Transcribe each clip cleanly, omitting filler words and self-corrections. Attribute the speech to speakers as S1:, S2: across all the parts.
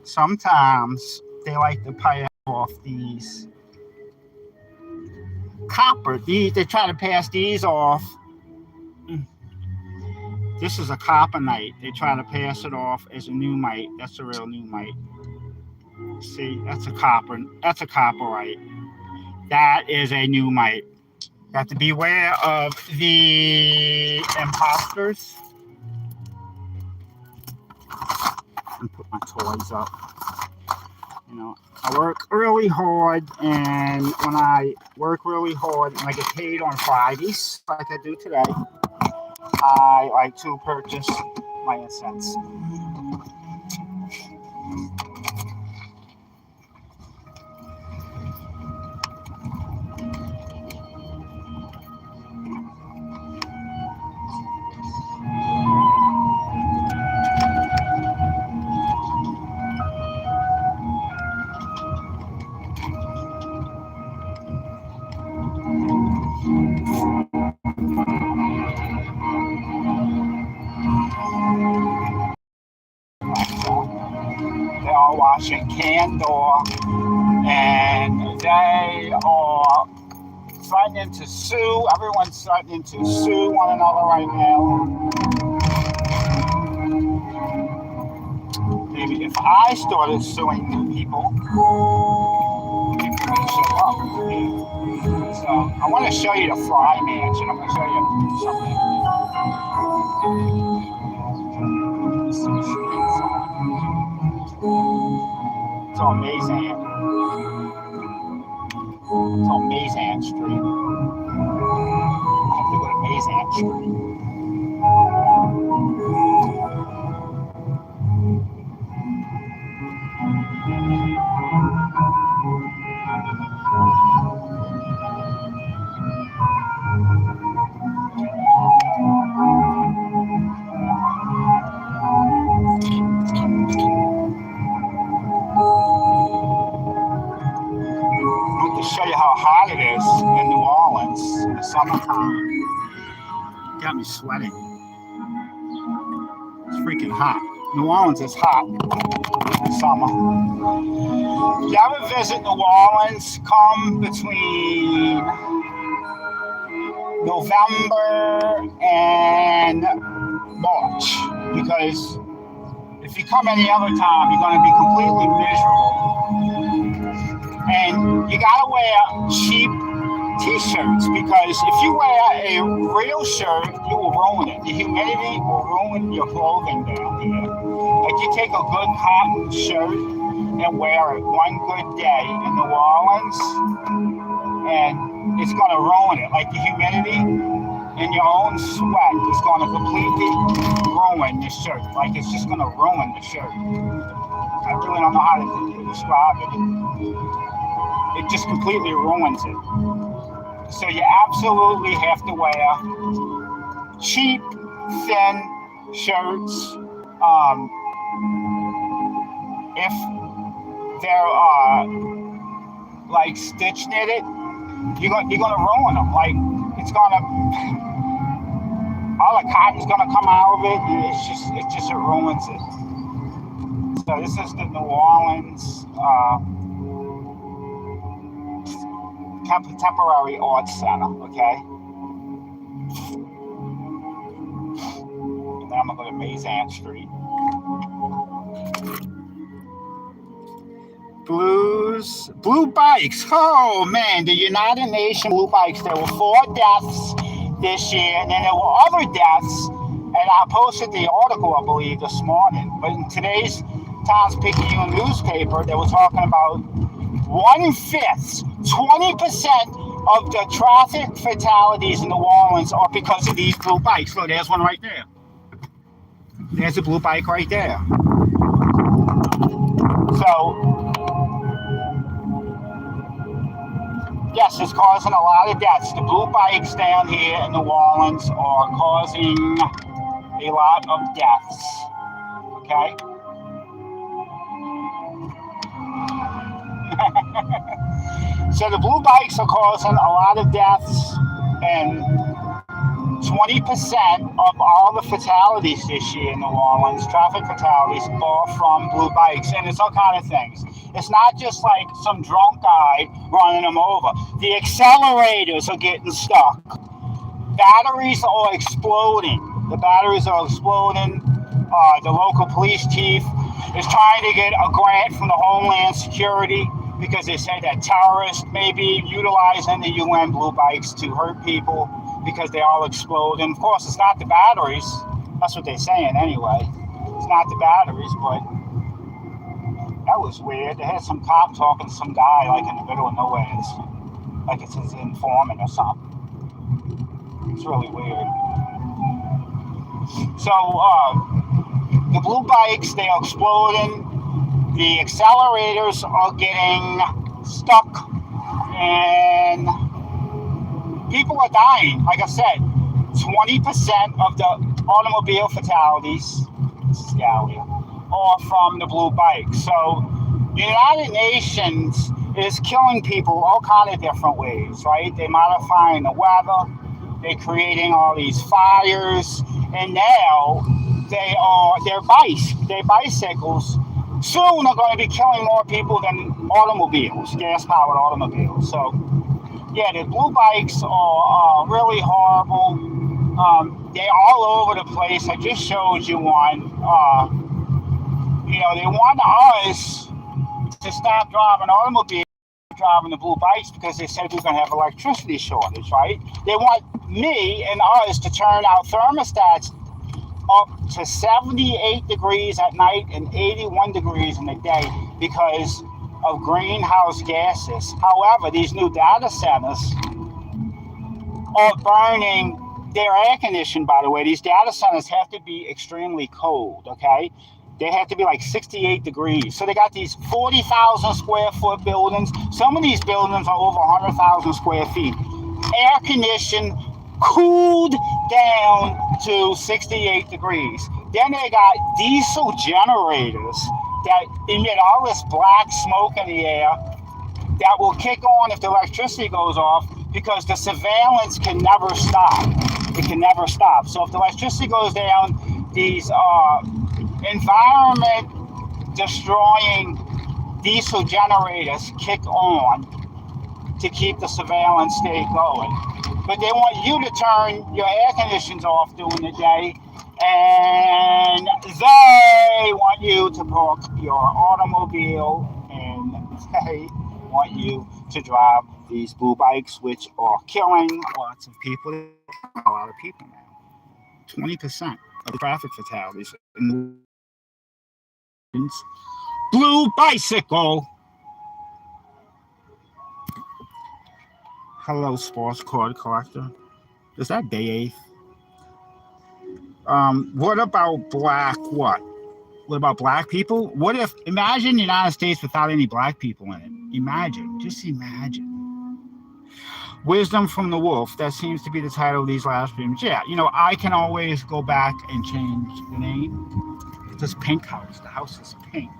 S1: sometimes they like to pay off these copper. They try to pass these off. This is a copperite. They try to pass it off as a numite. That's a real numite. See, that's a copper. That's a copperite. That is a numite. You have to beware of the imposters. And put my toys up. You know, I work really hard, and when I work really hard and I get paid on Fridays, like I do today, I like to purchase my incense. They are washing Candor, and they are threatening to sue. Everyone's threatening to sue one another right now. Maybe if I started suing people would show up. So I want to show you the Fry Mansion. I'm going to show you something. It's on Mazan. It's on Mazan Street. I have to go to Mazan Street. Show you how hot it is in New Orleans in the summertime. Got me sweating. It's freaking hot. New Orleans is hot in the summer. If you ever visit New Orleans, come between November and March, because if you come any other time, you're going to be completely miserable. And you gotta wear cheap t-shirts, because if you wear a real shirt, you will ruin it. The humidity will ruin your clothing down here. Like, you take a good cotton shirt and wear it one good day in New Orleans, and it's gonna ruin it. Like, the humidity and your own sweat is gonna completely ruin the shirt. Like, it's just gonna ruin the shirt. I really don't know how to describe it. It just completely ruins it. So you absolutely have to wear cheap, thin shirts. If they're like stitch knitted, you're gonna ruin them. Like, it's gonna, all the cotton's gonna come out of it, and it ruins it. So this is the New Orleans Contemporary Arts Center, okay? And then I'm gonna go to Mazan Street. Blue bikes. Oh man, the United Nations blue bikes. There were 4 deaths this year, and then there were other deaths. And I posted the article, I believe, this morning. But in today's Times-Picayune newspaper, they were talking about 1/5, 20% of the traffic fatalities in New Orleans are because of these blue bikes. Look, there's one right there. There's a blue bike right there. So, yes, it's causing a lot of deaths. The blue bikes down here in New Orleans are causing a lot of deaths. Okay? So the blue bikes are causing a lot of deaths, and 20% of all the fatalities this year in New Orleans, traffic fatalities, are from blue bikes, and it's all kind of things. It's not just like some drunk guy running them over. The accelerators are getting stuck. Batteries are exploding. The batteries are exploding. The local police chief is trying to get a grant from the Homeland Security because they say that terrorists may be utilizing the UN blue bikes to hurt people because they all explode. And of course, it's not the batteries. That's what they're saying anyway. It's not the batteries, but that was weird. They had some cop talking to some guy like in the middle of nowhere. Like it's his informant or something. It's really weird. So, the blue bikes, they are exploding. The accelerators are getting stuck. And people are dying. Like I said, 20% of the automobile fatalities, are from the blue bikes. So, the United Nations is killing people all kind of different ways, right? They're modifying the weather. They're creating all these fires. And now their bicycles soon are going to be killing more people than automobiles, gas-powered automobiles. So, yeah, the blue bikes are really horrible. They're all over the place. I just showed you one. They want us to stop driving automobiles, driving the blue bikes, because they said we're going to have electricity shortage, right? They want me and us to turn our thermostats up to 78 degrees at night and 81 degrees in the day because of greenhouse gases. However, these new data centers are burning their air conditioning, by the way. These data centers have to be extremely cold, okay? They have to be like 68 degrees. So they got these 40,000 square foot buildings. Some of these buildings are over 100,000 square feet. Air conditioned, cooled down to 68 degrees. Then they got diesel generators that emit all this black smoke in the air that will kick on if the electricity goes off, because the surveillance can never stop. It can never stop. So if the electricity goes down, these environment destroying diesel generators kick on to keep the surveillance state going. But they want you to turn your air conditioners off during the day, and they want you to park your automobile, and they want you to drive these blue bikes, which are killing lots of people. A lot of people now. 20% of the traffic fatalities in the blue bicycle. Hello, sports card collector. Is that Bay 8th? What about black what? What about black people? What if, imagine the United States without any black people in it. Imagine, just imagine. Wisdom from the Wolf, that seems to be the title of these last streams. Yeah, I can always go back and change the name. This pink house, the house is pink.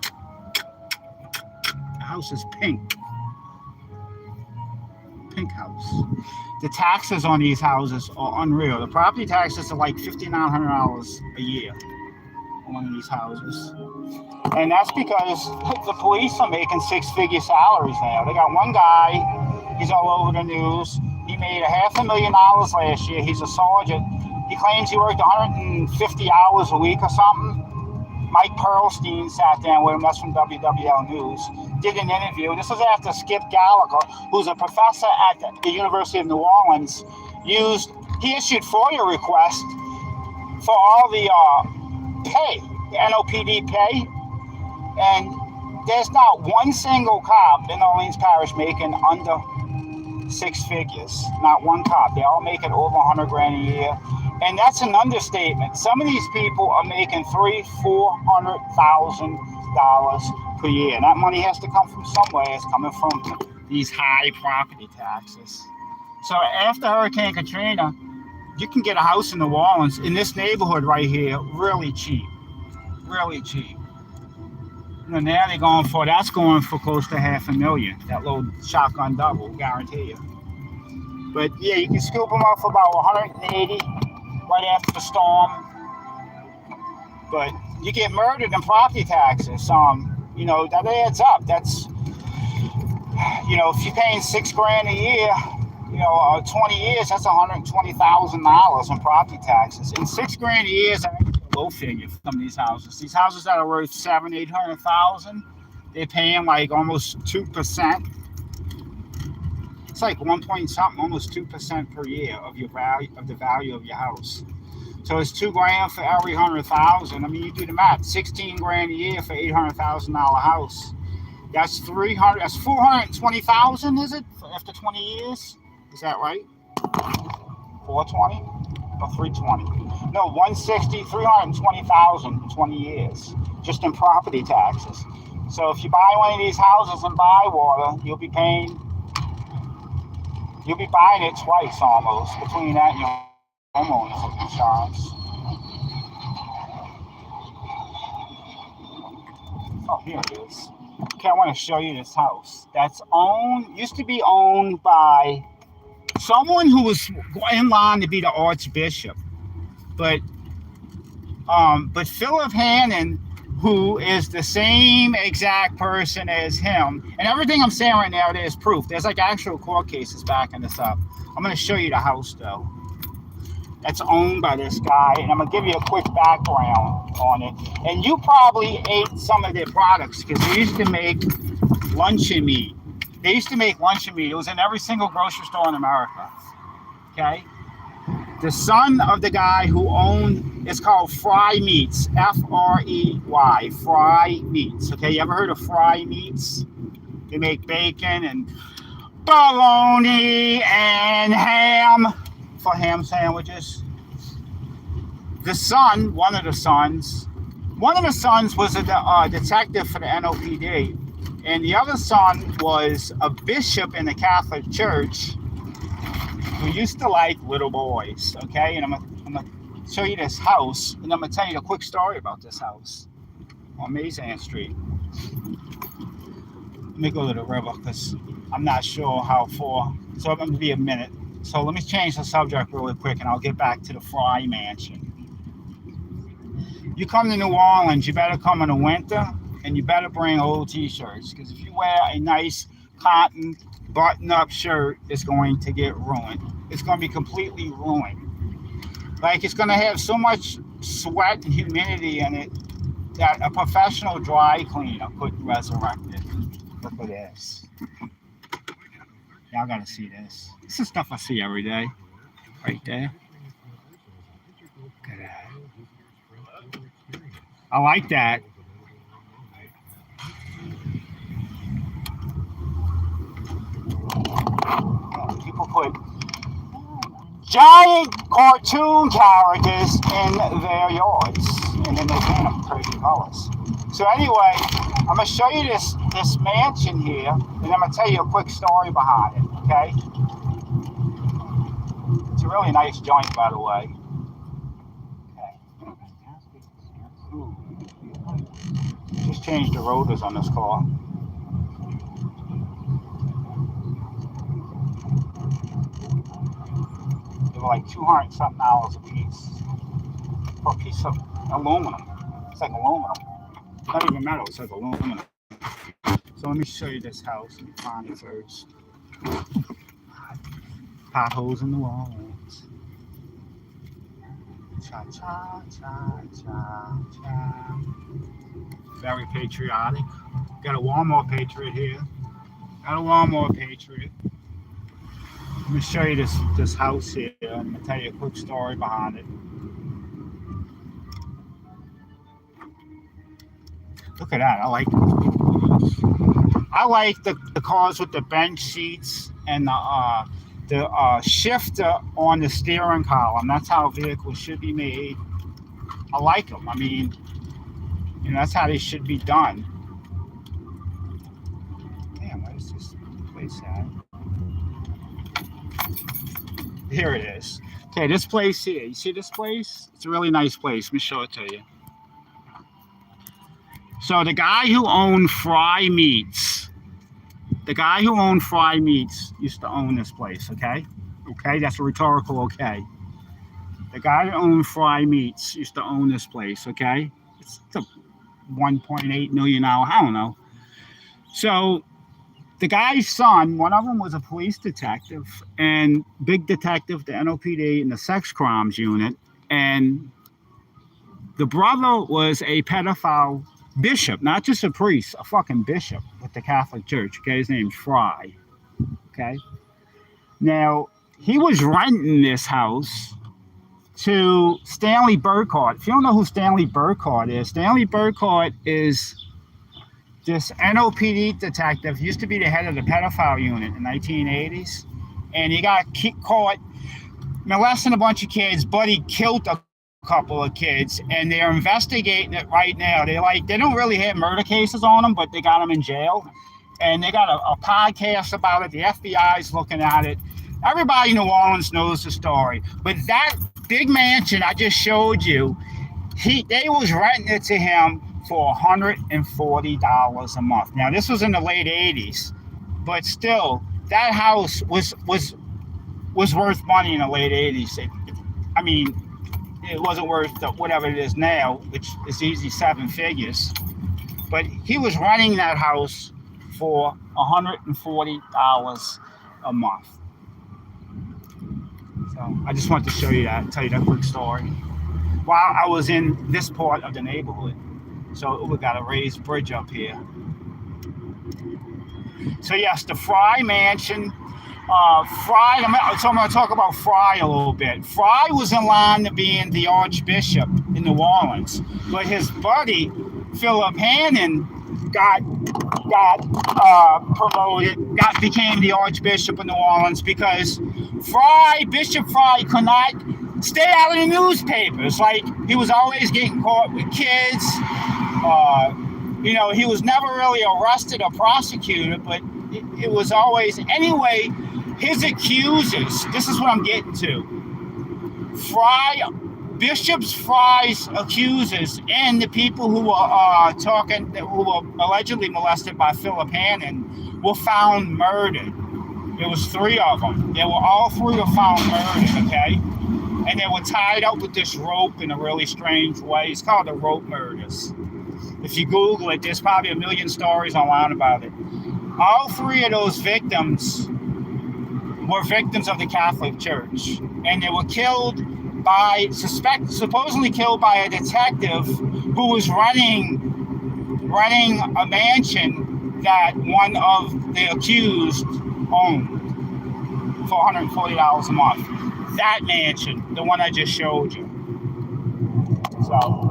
S1: The house is pink. Pink house. The taxes on these houses are unreal. The property taxes are like $5,900 a year on one of these houses. And that's because the police are making six-figure salaries now. They got one guy, he's all over the news. He made $500,000 last year. He's a sergeant. He claims he worked 150 hours a week or something. Mike Perlstein sat down with him, that's from WWL News, did an interview. This was after Skip Gallagher, who's a professor at the University of New Orleans, he issued FOIA requests for all the pay, the NOPD pay, and there's not one single cop in Orleans Parish making under six figures. Not one cop. They all make it over $100,000 a year. And that's an understatement. Some of these people are making $300,000-$400,000 per year. And that money has to come from somewhere. It's coming from these high property taxes. So after Hurricane Katrina, you can get a house in New Orleans in this neighborhood right here really cheap. Really cheap. And now they're going for close to $500,000. That little shotgun double, guarantee you. But yeah, you can scoop them up for about 180. right after the storm. But you get murdered in property taxes. You know, that adds up. That's, you know, if you're paying $6,000 a year, you know, 20 years, that's $120,000 in property taxes. And $6,000 a year is actually a low figure for some of these houses. These houses that are worth $700,000-800,000, they're paying like almost 2%. It's like 1 point something, almost 2% per year of your value, of the value of your house. So it's $2,000 for every 100,000. I mean, you do the math. $16,000 a year for $800,000 house. That's 300. That's 420,000. Is it after 20 years? Is that right? 420 or 320? No, 160. 320,000 in 20 years, just in property taxes. So if you buy one of these houses in Bywater, you'll be buying it twice almost between that and your homeowners insurance. Oh, here it is. Okay, I want to show you this house. That's used to be owned by someone who was in line to be the Archbishop. But Philip Hannon, who is the same exact person as him, and everything I'm saying right now, there's proof. There's like actual court cases backing this up. I'm going to show you the house though. That's owned by this guy, and I'm going to give you a quick background on it. And you probably ate some of their products because they used to make luncheon meat. They used to make luncheon meat. It was in every single grocery store in America. Okay? The son of the guy who owned, it's called Fry Meats, F-R-E-Y, Fry Meats. Okay, you ever heard of Fry Meats? They make bacon and bologna and ham for ham sandwiches. The son, one of the sons was a detective for the NOPD, and the other son was a bishop in the Catholic Church who used to like little boys. Okay, and I'm gonna show you this house, and I'm gonna tell you a quick story about this house on Mazan Street. Let me go to the river because I'm not sure how far. So I'm gonna be a minute. So let me change the subject really quick, and I'll get back to the Fry Mansion. You come to New Orleans, you better come in the winter, and you better bring old t-shirts, because if you wear a nice cotton button-up shirt, it's going to get ruined. It's going to be completely ruined. Like, it's going to have so much sweat and humidity in it that a professional dry cleaner couldn't resurrect it. Look at this. Y'all got to see this. This is stuff I see every day. Right there. Look at that. I like that. People put giant cartoon characters in their yards, and then they paint them crazy colors. So anyway, I'm gonna show you this mansion here, and I'm gonna tell you a quick story behind it. Okay, it's a really nice joint, by the way. Okay, just changed the rotors on this car. Like $200-something a piece for a piece of aluminum. It's like aluminum. Not even metal, it's like aluminum. So let me show you this house. Let me find it first. Potholes in the walls. Cha cha cha cha cha. Very patriotic. Got a Walmart Patriot here. Got a Walmart Patriot. Let me show you this house here. I'm going to tell you a quick story behind it. Look at that. I like it. I like the cars with the bench seats and the shifter on the steering column. That's how vehicles should be made. I like them. I mean, you know, that's how they should be done. Damn, what is this place at? Here it is. Okay, this place here. You see this place? It's a really nice place. Let me show it to you. So the guy who owned Fry Meats, used to own this place, okay? Okay, that's a rhetorical okay. The guy that owned Fry Meats used to own this place, okay? It's a $1.8 million, I don't know. So the guy's son, one of them was a police detective and big detective, the NOPD and the sex crimes unit. And the brother was a pedophile bishop, not just a priest, a fucking bishop with the Catholic Church. Okay, his name's Fry. Okay. Now, he was renting this house to Stanley Burkhardt. If you don't know who Stanley Burkhardt is this NOPD detective. He used to be the head of the pedophile unit in the 1980s. And he got caught molesting a bunch of kids, but he killed a couple of kids, and they're investigating it right now. They don't really have murder cases on him, but they got him in jail. And they got a podcast about it. The FBI's looking at it. Everybody in New Orleans knows the story. But that big mansion I just showed you, they was renting it to him for $140 a month. Now, this was in the late 80s, but still, that house was worth money in the late 80s. It wasn't worth whatever it is now, which is easy 7 figures. But he was renting that house for $140 a month. So I just wanted to show you that, tell you that quick story. While I was in this part of the neighborhood. So we got a raised bridge up here. So yes, the Fry Mansion. Fry, so I'm going to talk about Fry a little bit. Fry was in line to being the Archbishop in New Orleans, but his buddy Philip Hannon became the Archbishop of New Orleans because Bishop Fry could not stay out of the newspapers. Like, he was always getting caught with kids. He was never really arrested or prosecuted, but it was always, anyway, his accusers, this is what I'm getting to. Bishop Fry's accusers and the people who were allegedly molested by Philip Hannon were found murdered. There was 3 of them. All 3 were found murdered, okay? And they were tied up with this rope in a really strange way. It's called the rope murders. If you Google it, there's probably a million stories online about it. All 3 of those victims were victims of the Catholic Church. And they were supposedly killed by a detective who was running a mansion that one of the accused owned for $140 a month. That mansion, the one I just showed you. So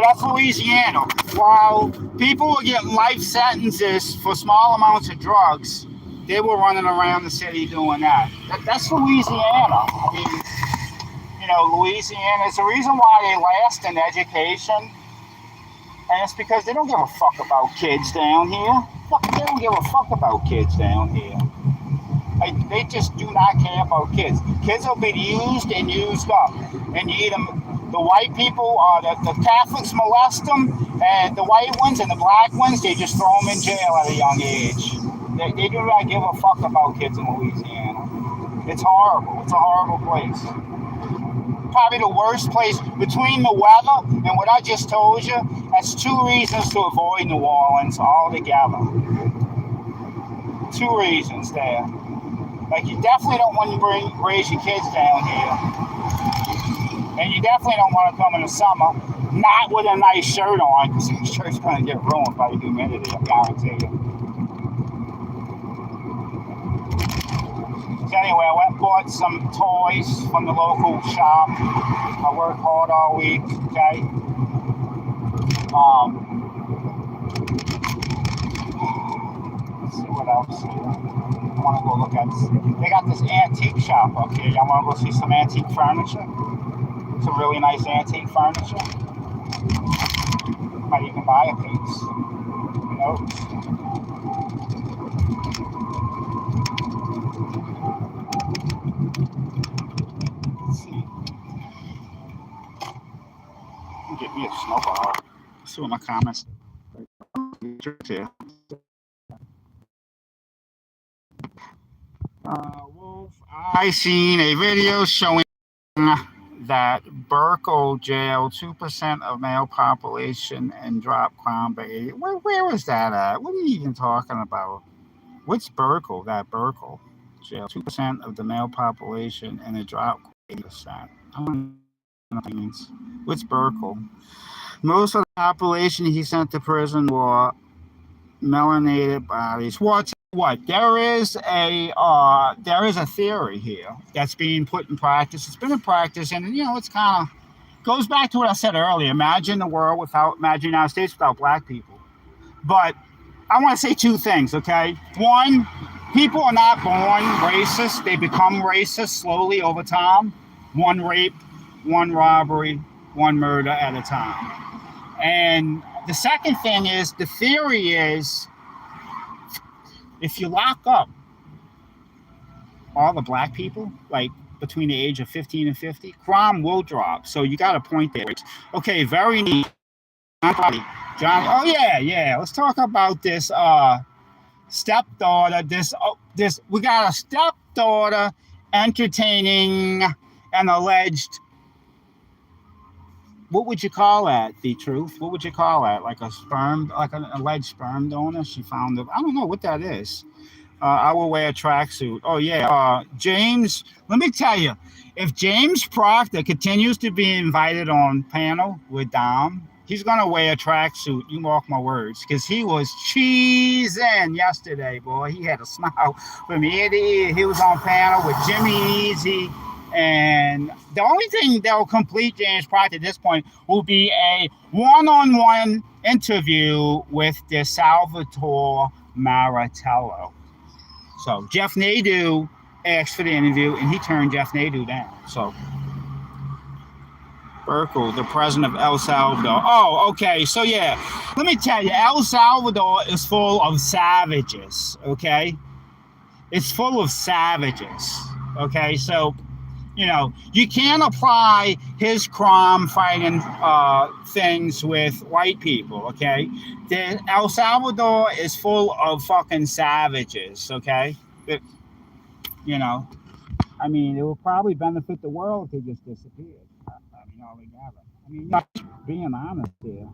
S1: that's Louisiana. While people were getting life sentences for small amounts of drugs, they were running around the city doing that. That's Louisiana. Louisiana is the reason why they last in education, and it's because they don't give a fuck about kids down here. They don't give a fuck about kids down here. They just do not care about kids. Kids will be used and used up. And you either, the white people, the Catholics molest them, and the white ones and the black ones, they just throw them in jail at a young age. They do not give a fuck about kids in Louisiana. It's horrible. It's a horrible place. Probably the worst place between the weather and what I just told you. That's 2 reasons to avoid New Orleans altogether. 2 reasons there. Like, you definitely don't want to raise your kids down here. And you definitely don't want to come in the summer, not with a nice shirt on, because the shirt's going to get ruined by the humidity, I guarantee you. So anyway, I went and bought some toys from the local shop. I worked hard all week, okay? Let's see what else here. I want to go look at this. They got this antique shop up here. Y'all want to go see some antique furniture? Some really nice antique furniture. Might even buy a piece. Who knows? Let's see. Get me a snowball. Let's see what my comments here. Wolf, I seen a video showing that Burkle jail 2% of male population and drop crime by 80. Where was that at? What are you even talking about? What's Burkle? That Burkle jail 2% of the male population and it dropped 80%. I don't know what that means. What's Burkle? Most of the population he sent to prison were melanated bodies. What there is a theory here that's being put in practice. It's been in practice, and it's kind of goes back to what I said earlier. Imagine the United States without black people. But I want to say two things, okay? One, people are not born racist; they become racist slowly over time. One rape, one robbery, one murder at a time. And the second thing is the theory is, if you lock up all the black people, like between the age of 15 and 50, crime will drop. So you got a point there. Okay, very neat. Johnny, oh yeah. Let's talk about this stepdaughter. We got a stepdaughter entertaining an alleged. What would you call that? The truth? What would you call that? Like an alleged sperm donor? She found it. I don't know what that is. I will wear a tracksuit. Oh yeah. James, let me tell you, if James Proctor continues to be invited on panel with Dom, he's gonna wear a tracksuit. You mark my words, because he was cheesing yesterday, boy. He had a smile from ear to ear. He was on panel with Jimmy Easy. And the only thing that will complete James Proctor at this point will be a one-on-one interview with DeSalvatore Maritello. So Jeff Nadeau asked for the interview, and he turned Jeff Nadeau down. So Burkle, the president of El Salvador. Oh, okay. So yeah, let me tell you, El Salvador is full of savages. Okay, it's full of savages. Okay, so. You can't apply his crime fighting things with white people, okay? El Salvador is full of fucking savages, okay? It will probably benefit the world if they just disappeared. Altogether. Being honest here,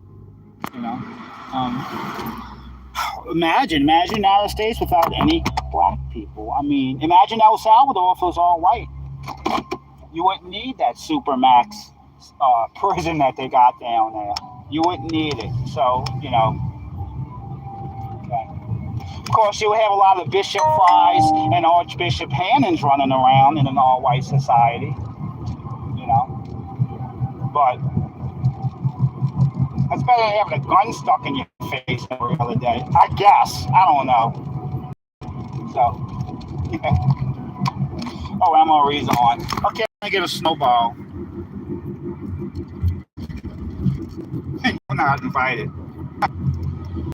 S1: Imagine the United States without any black people. Imagine El Salvador if it was all white. You wouldn't need that Supermax prison that they got down there. You wouldn't need it. So, okay. Of course, you would have a lot of Bishop Fries and Archbishop Hannons running around in an all-white society. But that's better than having a gun stuck in your face every other day. I guess. I don't know. So, yeah. Oh, MRE's on. Okay, I'm gonna get a snowball. You're not invited.